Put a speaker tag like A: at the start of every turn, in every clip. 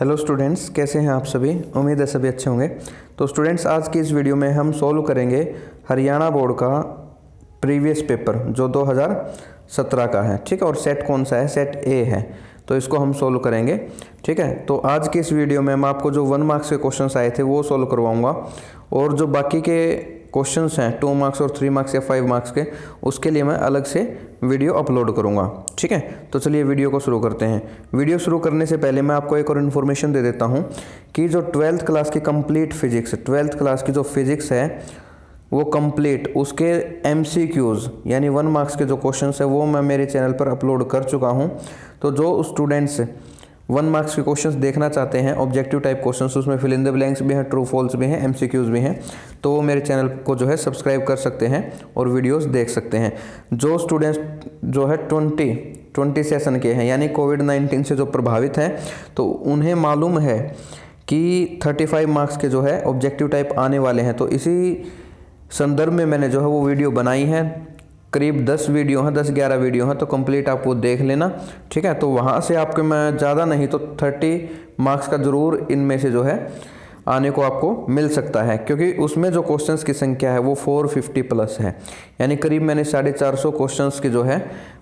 A: Hello students, कैसे हैं आप सभी। उम्मीद है सभी अच्छे होंगे। तो स्टूडेंट्स, आज की इस वीडियो में हम सॉल्व करेंगे हरियाणा बोर्ड का प्रीवियस पेपर जो 2017 का है। ठीक है, और सेट कौन सा है, सेट ए है, तो इसको हम सॉल्व करेंगे। ठीक है, तो आज की इस वीडियो में मैं आपको जो 1 मार्क्स के क्वेश्चंस आए थे वो सॉल्व करवाऊंगा, और जो बाकी के क्वेश्चंस हैं 2 मार्क्स और 3 मार्क्स या 5 मार्क्स के, उसके लिए मैं अलग से वीडियो अपलोड करूंगा। ठीक है, तो चलिए वीडियो को शुरू करते हैं। वीडियो शुरू करने से पहले मैं आपको एक और इन्फॉर्मेशन दे देता हूं कि जो 12th क्लास की कंप्लीट फिजिक्स, 12th क्लास की जो फिजिक्स है वो कंप्लीट, उसके MCQs यानी 1 मार्क्स के जो क्वेश्चंस है वो मैं मेरे चैनल पर अपलोड कर चुका हूं। तो जो स्टूडेंट्स 1 मार्क्स के क्वेश्चंस देखना चाहते हैं, ऑब्जेक्टिव टाइप क्वेश्चंस, उसमें फिल इन द ब्लैंक्स भी हैं, ट्रू फॉल्स भी हैं, MCQs भी हैं, तो वो मेरे चैनल को जो है सब्सक्राइब कर सकते हैं और वीडियोस देख सकते हैं। जो स्टूडेंट्स जो है 20 सेशन के हैं यानी कोविड-19 से जो प्रभावित हैं, तो उन्हें मालूम है कि 35 मार्क्स के जो है ऑब्जेक्टिव टाइप आने वाले हैं। तो इसी संदर्भ में मैंने जो है वो वीडियो बनाई है, करीब 10 वीडियो हैं, 10-11 वीडियो हैं, तो कंप्लीट आप वो देख लेना। ठीक है, तो वहाँ से आपके मैं ज़्यादा नहीं तो 30 मार्क्स का ज़रूर इनमें से जो है आने को आपको मिल सकता है, क्योंकि उसमें जो क्वेश्चंस की संख्या है वो 450 प्लस है, यानी करीब मैंने 450 क्वेश्चंस की जो है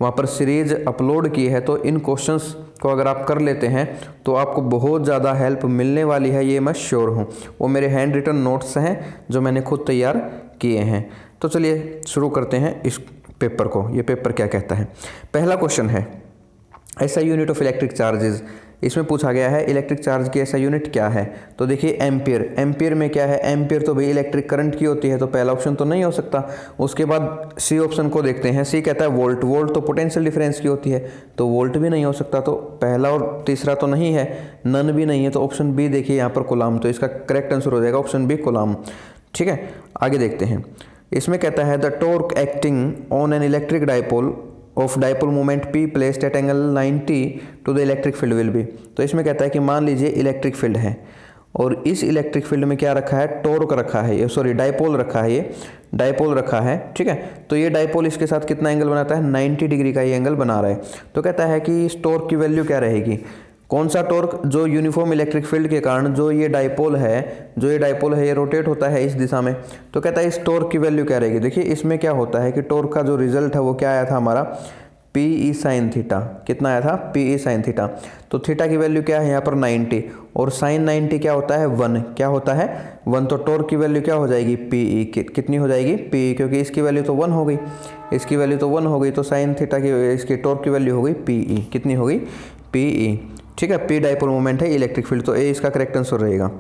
A: वहाँ पर सीरीज अपलोड की है। तो इन क्वेश्चंस को अगर आप कर लेते हैं तो आपको बहुत ज़्यादा हेल्प मिलने वाली है, ये मैं श्योर हूँ। वो मेरे हैंड रिटन नोट्स हैं जो मैंने खुद तैयार किए हैं। तो चलिए शुरू करते हैं इस पेपर को। ये पेपर क्या कहता है। पहला क्वेश्चन है ऐसा यूनिट ऑफ इलेक्ट्रिक चार्जेस। इसमें पूछा गया है इलेक्ट्रिक चार्ज की ऐसा यूनिट क्या है। तो देखिए एम्पियर, एम्पियर में क्या है, एम्पियर तो भाई इलेक्ट्रिक करंट की होती है, तो पहला ऑप्शन तो नहीं हो सकता। उसके बाद सी ऑप्शन को देखते हैं। सी कहता है वोल्ट, वोल्ट तो पोटेंशियल डिफरेंस की होती है, तो वोल्ट भी नहीं हो सकता। तो पहला और तीसरा तो नहीं है, नन भी नहीं है, तो ऑप्शन बी देखिए यहाँ पर कूलाम, तो इसका करेक्ट आंसर हो जाएगा ऑप्शन बी कूलाम। ठीक है, आगे देखते हैं। इसमें कहता है the torque acting on an electric dipole of dipole moment P placed at angle 90 to the electric field will be. तो इसमें कहता है कि मान लीजिए इलेक्ट्रिक फील्ड है और इस इलेक्ट्रिक फील्ड में क्या रखा है, टॉर्क रखा है, ये सॉरी डाइपोल रखा है, ये डाइपोल रखा है। ठीक है, तो ये डाइपोल इसके साथ कितना एंगल बनाता है, 90 डिग्री का ये एंगल बना रहा है। तो कहता है कि इस टॉर्क की वैल्यू क्या रहेगी, कौन सा टॉर्क, जो यूनिफॉर्म इलेक्ट्रिक फील्ड के कारण जो ये डाइपोल है ये रोटेट होता है इस दिशा में। तो कहता है इस टॉर्क की वैल्यू क्या रहेगी। देखिए इसमें क्या होता है कि टॉर्क का जो रिजल्ट है वो क्या आया था हमारा, PE sin थीटा। कितना आया था, PE sin थीटा। तो थीटा की वैल्यू क्या है यहाँ पर 90, और साइन 90 क्या होता है 1, क्या होता है 1। तो टॉर्क की वैल्यू क्या हो जाएगी, PE कितनी हो जाएगी, PE, क्योंकि इसकी वैल्यू तो 1 हो गई, इसकी वैल्यू तो 1 हो गई, तो साइन थीटा की इसकी टॉर्क की वैल्यू हो गई PE, कितनी हो गई, PE। ठीक है, P डाइपोल मोमेंट है इलेक्ट्रिक फील्ड, तो ए इसका करेक्ट आंसर रहेगा।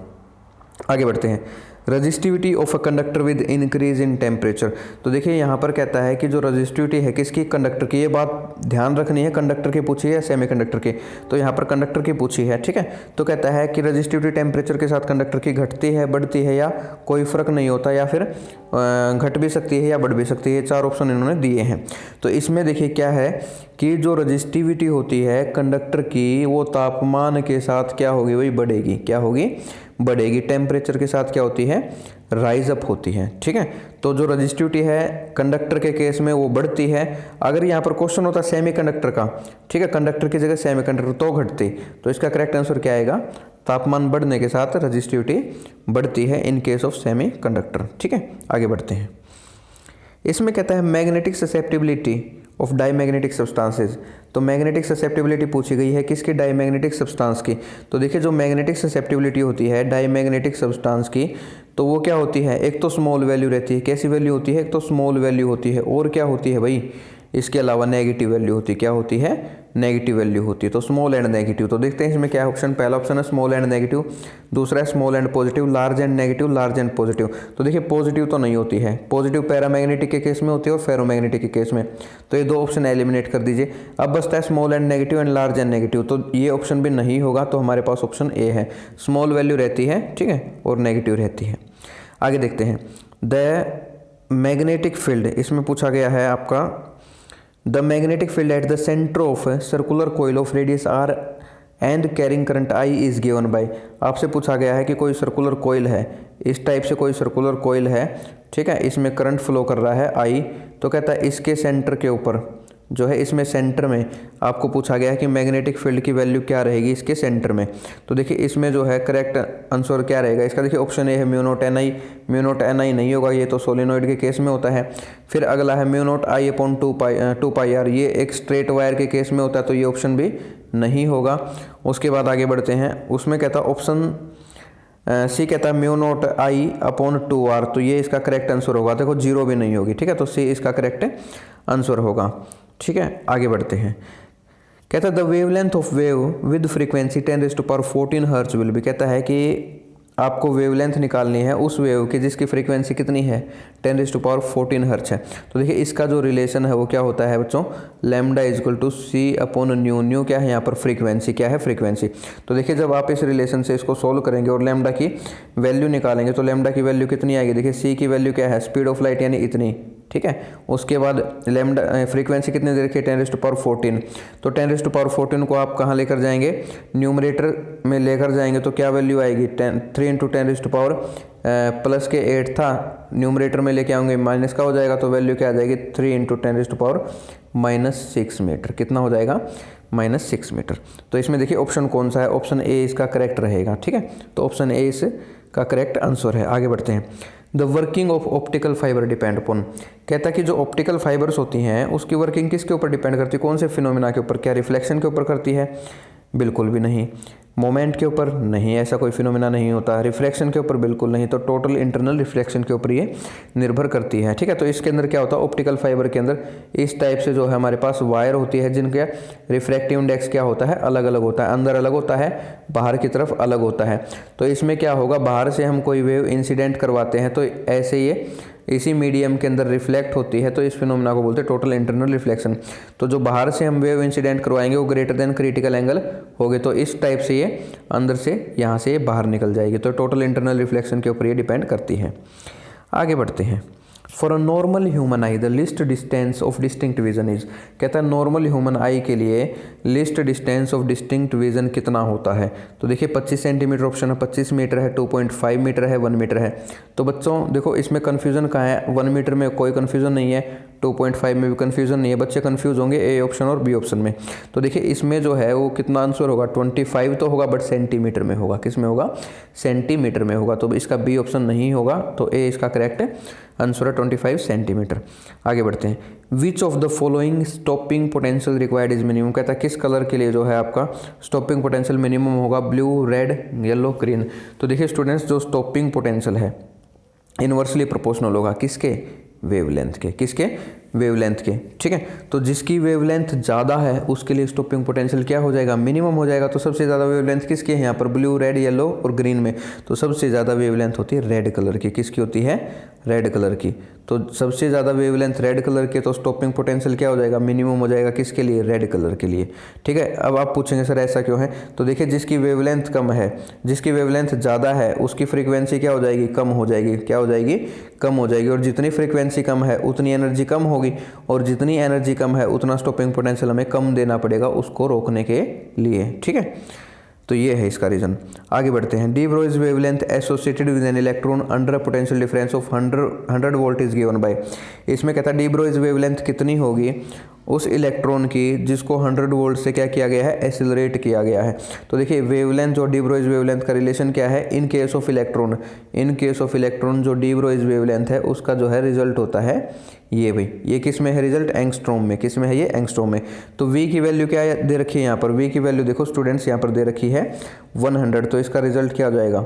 A: आगे बढ़ते हैं। Resistivity of a conductor with increase in temperature. तो देखिए यहाँ पर कहता है कि जो रजिस्टिविटी है किसकी, कंडक्टर की। ये बात ध्यान रखनी है, कंडक्टर की पूछी है या सेमीकंडक्टर की, तो यहाँ पर कंडक्टर की पूछी है। ठीक है, तो कहता है कि रजिस्टिविटी टेम्परेचर के साथ कंडक्टर की घटती है, बढ़ती है, या कोई फर्क नहीं होता, या फिर घट भी सकती है या बढ़ भी सकती है। 4 ऑप्शन इन्होंने दिए हैं। तो इसमें देखिए क्या है कि जो रजिस्टिविटी होती है कंडक्टर की वो तापमान के साथ क्या होगी, वही बढ़ेगी, क्या होगी, बढ़ेगी। टेम्परेचर के साथ क्या होती है, राइज अप होती है। ठीक है, तो जो रजिस्टिविटी है कंडक्टर के केस में वो बढ़ती है। अगर यहाँ पर क्वेश्चन होता सेमीकंडक्टर का, ठीक है, कंडक्टर की जगह सेमीकंडक्टर, तो घटती। तो इसका करेक्ट आंसर क्या आएगा, तापमान बढ़ने के साथ रजिस्टिविटी बढ़ती है इन केस ऑफ सेमीकंडक्टर। ठीक है, आगे बढ़ते हैं। इसमें कहता है magnetic susceptibility of diamagnetic substances. तो मैग्नेटिक ससेप्टिबिलिटी पूछी गई है किसकी, डाईमैग्नेटिक सब्सटेंस की। तो देखिए जो मैग्नेटिक ससेप्टिबिलिटी होती है डाईमैग्नेटिक सब्सटेंस की, तो वो क्या होती है, एक तो स्मॉल वैल्यू रहती है। कैसी वैल्यू होती है, एक तो स्मॉल वैल्यू होती है, और क्या होती है भाई, इसके अलावा नेगेटिव वैल्यू होती है। क्या होती है, नेगेटिव वैल्यू होती है। तो स्मॉल एंड नेगेटिव। तो देखते हैं इसमें क्या ऑप्शन, पहला ऑप्शन है स्मॉल एंड नेगेटिव, दूसरा है small and positive, large and negative, large and positive. तो देखिए पॉजिटिव तो नहीं होती है, पॉजिटिव पैरामैग्नेटिक के केस में होती है और फेरोमैग्नेटिक के केस में। तो ये 2 ऑप्शन एलिमिनेट कर दीजिए। अब बचता है small and negative and large and negative. तो ये ऑप्शन भी नहीं होगा, तो हमारे पास ऑप्शन ए है, स्मॉल वैल्यू रहती है, ठीक है, और नेगेटिव रहती है। आगे देखते हैं। द मैग्नेटिक फील्ड, इसमें पूछा गया है आपका the magnetic field at the centre of circular coil of radius R and carrying current I is given by. आपसे पूछा गया है कि कोई सर्कुलर कोइल है, इस टाइप से कोई सर्कुलर कोइल है, ठीक है, इसमें करंट फ्लो कर रहा है I। तो कहता है इसके सेंटर के ऊपर जो है इसमें सेंटर में आपको पूछा गया है कि मैग्नेटिक फील्ड की वैल्यू क्या रहेगी इसके सेंटर में। तो देखिए इसमें जो है करेक्ट आंसर क्या रहेगा इसका, देखिए ऑप्शन ए है mu not N I. Mu not N I नहीं होगा, ये तो सोलेनोइड के केस में होता है। फिर अगला है mu naught I upon two pi R, ये एक स्ट्रेट वायर के केस में होता है, तो ये ऑप्शन भी नहीं होगा। उसके बाद आगे बढ़ते हैं, उसमें कहता है ऑप्शन सी कहता है mu naught I upon two R, तो ये इसका करेक्ट आंसर होगा। देखो जीरो भी नहीं होगी, ठीक है, तो सी इसका करेक्ट आंसर होगा। ठीक है, आगे बढ़ते हैं। कहता है the wavelength of wave with frequency 10⁻14 hertz will be, कहता है कि आपको वेवलेंथ निकालनी है उस वेव की जिसकी फ्रीक्वेंसी कितनी है 10⁻14 हर्ट्ज है। तो देखिए इसका जो रिलेशन है वो क्या होता है बच्चों, lambda is equal to C upon nu. Nu क्या है यहाँ पर, फ्रीक्वेंसी क्या है, फ्रीक्वेंसी। तो देखिए जब आप इस रिलेशन से इसको सोल्व करेंगे और लैम्डा की वैल्यू निकालेंगे तो लैम्डा की वैल्यू कितनी आएगी, देखिए सी की वैल्यू क्या है, स्पीड ऑफ लाइट यानी इतनी, ठीक है। उसके बाद लैम्डा फ्रीक्वेंसी कितनी दे रखी है 10⁻14, तो 10⁻14 को आप कहाँ लेकर जाएंगे, न्यूमरेटर में लेकर जाएंगे तो क्या वैल्यू आएगी 3 × 10⁻, प्लस के 8 था, न्यूमरेटर में लेके आएंगे माइनस का हो जाएगा, तो वैल्यू क्या आ जाएगी 3 × 10⁻⁻6 मीटर। कितना हो जाएगा, -6 मीटर। तो इसमें देखिए ऑप्शन कौन सा है, ऑप्शन ए इसका करेक्ट रहेगा, ठीक है। तो ऑप्शन ए इसका करेक्ट आंसर है। आगे बढ़ते हैं। The working of optical fibre depend upon, कहता है कि जो ऑप्टिकल फाइबर्स होती हैं उसकी वर्किंग किसके ऊपर डिपेंड करती है, कौन से फिनोमिना के ऊपर, क्या रिफ्लेक्शन के ऊपर करती है, बिल्कुल भी नहीं। मोमेंट के ऊपर नहीं, ऐसा कोई फिनोमिना नहीं होता। रिफ्लेक्शन के ऊपर बिल्कुल नहीं, तो टोटल इंटरनल रिफ्लेक्शन के ऊपर ये निर्भर करती है, ठीक है। तो इसके अंदर क्या होता है, ऑप्टिकल फाइबर के अंदर इस टाइप से जो है हमारे पास वायर होती है जिनके रिफ्रैक्टिव इंडेक्स क्या होता है, अलग अलग होता है, अंदर अलग होता है, बाहर की तरफ अलग होता है। तो इसमें क्या होगा, बाहर से हम कोई वेव इंसिडेंट करवाते हैं तो ऐसे ये इसी मीडियम के अंदर रिफ्लेक्ट होती है, तो इस फिनोमिना को बोलते हैं टोटल इंटरनल रिफ्लेक्शन। तो जो बाहर से हम वेव इंसिडेंट करवाएंगे वो ग्रेटर देन क्रिटिकल एंगल होगी, तो इस टाइप से ये अंदर से यहाँ से बाहर निकल जाएगी। तो टोटल इंटरनल रिफ्लेक्शन के ऊपर ये डिपेंड करती है। आगे बढ़ते हैं। For a normal human I the list distance of distinct vision is, कहता है नॉर्मल ह्यूमन आई के लिए list distance of distinct vision कितना होता है। तो देखिए 25 सेंटीमीटर ऑप्शन है, 25 मीटर है, 2.5 मीटर है, 1 मीटर है। तो बच्चों देखो इसमें कन्फ्यूजन कहाँ है, 1 मीटर में कोई कन्फ्यूजन नहीं है, 2.5 में भी कन्फ्यूजन नहीं है, बच्चे कन्फ्यूज होंगे ए ऑप्शन और बी ऑप्शन में। तो देखिए इसमें जो है वो कितना आंसर होगा, 25 तो होगा बट सेंटीमीटर में होगा, किस में होगा, सेंटीमीटर में होगा। तो इसका बी ऑप्शन नहीं होगा, तो ए इसका करेक्ट आंसर है 25 सेंटीमीटर। आगे बढ़ते हैं। Which of the following stopping potential required is minimum, कहता है किस कलर के लिए जो है आपका स्टॉपिंग पोटेंशियल मिनिमम होगा, ब्लू, रेड, येलो, ग्रीन। तो देखिए स्टूडेंट्स जो स्टॉपिंग पोटेंशियल है इनवर्सली प्रोपोर्शनल होगा किसके, वेवलेंथ के, किसके, वेवलेंथ के, ठीक है। तो जिसकी वेवलेंथ ज़्यादा है उसके लिए स्टॉपिंग पोटेंशियल क्या हो जाएगा, मिनिमम हो जाएगा। तो सबसे ज़्यादा वेवलेंथ किसकी है यहाँ पर, ब्लू, रेड, येलो और ग्रीन में। तो सबसे ज़्यादा वेवलेंथ होती है रेड कलर की, किसकी होती है, रेड कलर की। तो सबसे ज़्यादा वेवलेंथ रेड कलर के, तो स्टॉपिंग पोटेंशियल क्या हो जाएगा, मिनिमम हो जाएगा किसके लिए, रेड कलर के लिए, ठीक है। अब आप पूछेंगे सर ऐसा क्यों है, तो देखिए जिसकी वेवलेंथ कम है, जिसकी वेवलेंथ ज़्यादा है उसकी फ्रीक्वेंसी क्या हो जाएगी, कम हो जाएगी, क्या हो जाएगी, कम हो जाएगी। और जितनी फ्रीक्वेंसी कम है उतनी एनर्जी कम होगी, और जितनी एनर्जी कम है उतना स्टॉपिंग पोटेंशियल हमें कम देना पड़ेगा उसको रोकने के लिए, ठीक है। तो ये है इसका रीजन। आगे बढ़ते हैं। D ब्रोइज wavelength associated with an electron under a potential difference of 100 volt is given bye, इसमें कहता है डी ब्रोइज वेवलेंथ कितनी होगी उस इलेक्ट्रॉन की जिसको 100 वोल्ट से क्या किया गया है, एसिलरेट किया गया है। तो देखिए वेवलेंथ जो डी ब्रोइज वेवलेंथ का रिलेशन क्या है, in case of electron, in case of electron जो डी ब्रोइज वेवलेंथ है उसका जो है रिजल्ट होता है ये भाई, ये किस में है रिजल्ट, एंगस्ट्रॉम में, किस में है ये, एंगस्ट्रॉम में। तो v की वैल्यू क्या दे रखी है यहाँ पर, v की वैल्यू देखो स्टूडेंट्स यहाँ पर दे रखी है 100, तो इसका रिजल्ट क्या हो जाएगा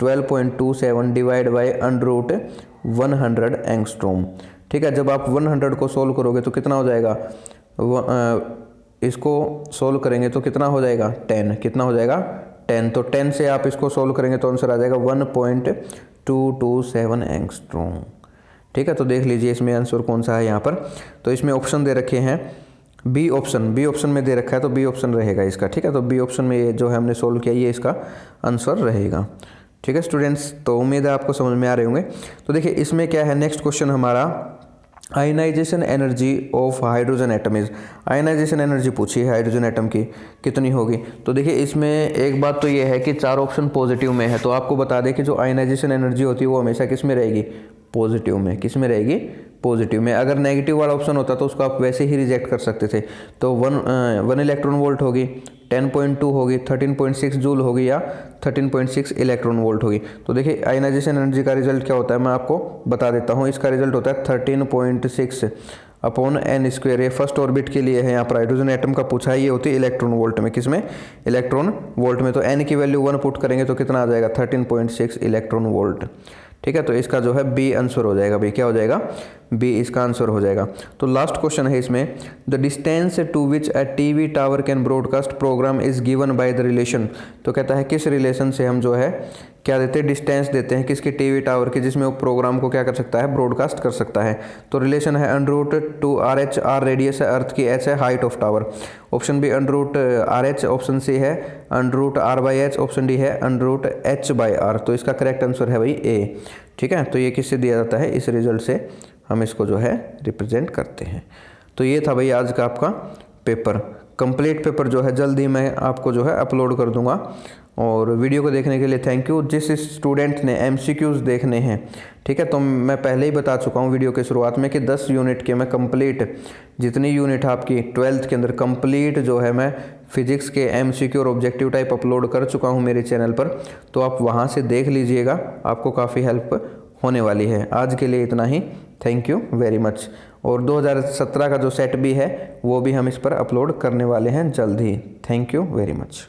A: 12.27 डिवाइड बाई √100 एंगस्ट्रॉम, ठीक है। जब आप 100 को सोल्व करोगे तो कितना हो जाएगा, इसको सोल्व करेंगे तो कितना हो जाएगा 10, कितना हो जाएगा 10। तो 10 से आप इसको सोल्व करेंगे तो आंसर आ जाएगा 1.227 एंगस्ट्रॉम, ठीक है। तो देख लीजिए इसमें आंसर कौन सा है यहाँ पर, तो इसमें ऑप्शन दे रखे हैं बी ऑप्शन, बी ऑप्शन में दे रखा है तो बी ऑप्शन रहेगा इसका, ठीक है। तो बी ऑप्शन में ये जो है हमने सोल्व किया ये इसका आंसर रहेगा, ठीक है स्टूडेंट्स। तो उम्मीद है आपको समझ में आ रहे होंगे। तो देखिए इसमें क्या है, नेक्स्ट क्वेश्चन हमारा ionization energy of hydrogen atom is, ionization energy पूछी है हाइड्रोजन एटम की कितनी होगी। तो देखिए इसमें एक बात तो ये है कि 4 ऑप्शन पॉजिटिव में है, तो आपको बता दें कि जो आयनाइजेशन एनर्जी होती है वो हमेशा किस में रहेगी, पॉजिटिव में, किस में रहेगी, पॉजिटिव में। अगर नेगेटिव वाला ऑप्शन होता तो उसको आप वैसे ही रिजेक्ट कर सकते थे। तो 1 इलेक्ट्रॉन वोल्ट होगी, 10.2 होगी, 13.6 जूल होगी या 13.6 इलेक्ट्रॉन वोल्ट होगी। तो देखिए आयनाइजेशन एनर्जी का रिजल्ट क्या होता है मैं आपको बता देता हूँ। इसका रिजल्ट होता है 13.6 अपॉन एन स्क्वायर। ये फर्स्ट ऑर्बिट के लिए है, यहाँ पर हाइड्रोजन एटम का पूछा है, ये होती है इलेक्ट्रॉन वोल्ट में। किसमें? इलेक्ट्रॉन वोल्ट में। तो एन की वैल्यू 1 पुट करेंगे तो कितना आ जाएगा? 13.6 इलेक्ट्रॉन वोल्ट। ठीक है, तो इसका जो है बी आंसर हो जाएगा। भाई क्या हो जाएगा? बी इसका आंसर हो जाएगा। तो लास्ट क्वेश्चन है इसमें, the distance to which a TV tower can broadcast program is given by the relation. तो कहता है किस रिलेशन से हम जो है क्या देते हैं? डिस्टेंस देते हैं किसके? टीवी टावर के, जिसमें वो प्रोग्राम को क्या कर सकता है? ब्रॉडकास्ट कर सकता है। तो रिलेशन है √2RH, आर रेडियस है अर्थ की, एच है height of tower. Option B √RH, option C है √R/H, ऑप्शन डी है √H/R। तो इसका करेक्ट आंसर है भाई ए। ठीक है, तो ये किससे दिया जाता है? इस रिजल्ट से हम इसको जो है रिप्रेजेंट करते हैं। तो ये था भाई आज का आपका पेपर। कंप्लीट पेपर जो है जल्द ही मैं आपको जो है अपलोड कर दूंगा। और वीडियो को देखने के लिए थैंक यू। जिस स्टूडेंट ने MCQs देखने हैं, ठीक है, तो मैं पहले ही बता चुका हूँ वीडियो के शुरुआत में कि 10 यूनिट के मैं कंप्लीट, जितनी यूनिट आपकी 12th के अंदर कंप्लीट जो है मैं फिजिक्स के MCQ और ऑब्जेक्टिव टाइप अपलोड कर चुका हूँ मेरे चैनल पर। तो आप वहाँ से देख लीजिएगा, आपको काफ़ी हेल्प होने वाली है। आज के लिए इतना ही, थैंक यू वेरी मच। और 2017 का जो सेट भी है वो भी हम इस पर अपलोड करने वाले हैं जल्द ही। Thank you very much.